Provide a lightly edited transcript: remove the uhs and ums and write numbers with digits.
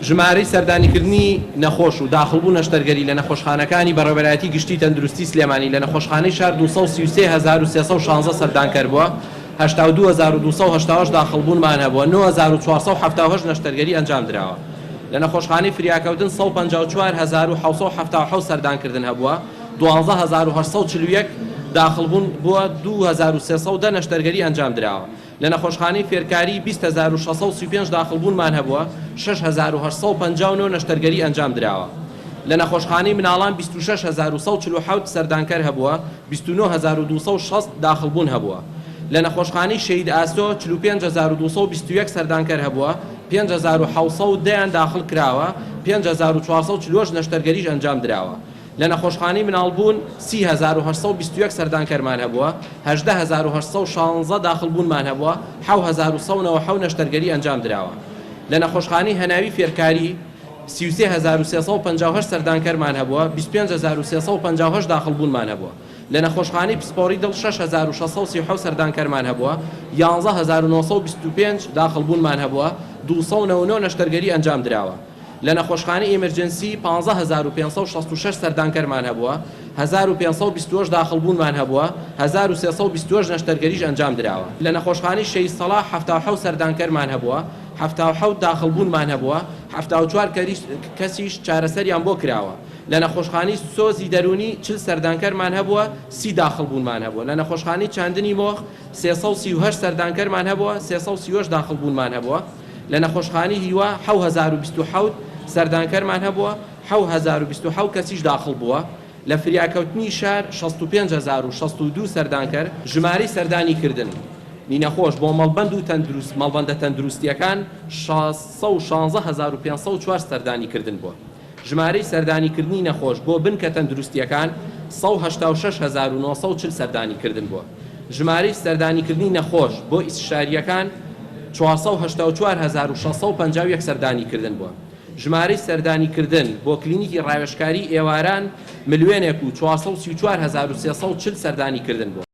ژمارەی سەردانیکردنی نەخۆش و داخڵبوو نەشتەرگەری لە نەخۆشخانەکانی بەڕێوەبەرایەتی گشتی تەندروستی سلێمانی لە نەخۆشخانەی شار 233316 سەردانکەر بووە، 82288 داخڵبوونمان هەبووە، 9478 نەشتەرگەری ئەنجام درراوە. لە نەخۆشخانەی فریاکەوتن 154777 سەردانکردن هەبووە، 12841 داخڵبوون بووە، 2310 نەشتەرگەری ئەنجام درراوە. لە نەخۆشخانەی فێرکاری 20635 داخڵبوونمان هەبووە، 6859 نەشتەرگەری ئەنجام درراوە. لە نەخۆشخانەی مناڵان 26147 سەردانکەر هەبووە، 29260 داخڵبوون هەبووە. لە نەخۆشخانەی شەید ئاسۆ 45221 سەردانکەر هەبووە، 5710 داخڵ کراوە، 5440 نەشتەرگەریش ئەنجام درراوە. لە نەخۆشخانەی مناڵبوون 30821 سەردانکەرمان هەبووە، 18816 داخڵبوونمان هەبووە، 7197 نەشتەرگەری ئەنجام درراوە. لە نەخۆشخانەی هەناوی فێرکاری 33358 سەردانکەرمان هەبووە، 25358 داخڵبوونمان هەبووە. لە نەخۆشخانەی پسپۆڕی دڵ 6637 سەردانکەرمان هەبووە، 11925 داخڵبوونمان هەبووە، 299 نەشتەرگەری ئەنجام درراوە. لە نەخۆشخانەی ئێمەرجنسی 15566 سەردانکەرمان هەبووە، 1522 داخڵبوونمان هەبووە، 1322 نەشتەرگەریش ئەنجام درراوە. لە نەخۆشخانەی شەید سەڵاح 77 سەردانکەرمان هەبووە، 77 داخڵبوونمان هەبووە، 74 کەسیش چارەسەریان بۆ کراوە. لە نەخۆشخانەی سۆزی دەرونی 40 سەردانکەرمان هەبووە، 30 داخڵبوونمان هەبووە. لە نەخۆشخانەی چاندنی مۆخ 338 سەردانکەرمان هەبووە، 330 داخڵبوونمان هەبووە. لە نەخۆشخانەی هیوا 7027 سەردانکەرمان هەبووە، 7027 کەسیش داخڵ بووە. لە فریاکەوتنی شار 65062 سەردانکەر ژمارەی سەردانیکردن نینەخۆش بۆ مەڵبەند و تەندروست مەڵبەندە تەندروستیەکان 615504 سەردانیکردن بووە. ژمارەی سەردانیکردنی نەخۆش بۆ بنکە تەندروستیەکان 186940 سەردانیکردن بووە. ژمارەی سەردانیکردنی نەخۆش بۆ ئیستشاریەکان 484651 سەردانیکردن بووە. ژمارەی سەردانیکردن بۆ کلینیکی ڕاوێژکاری ئێواران 1,434,340 سەردانیکردن بووە.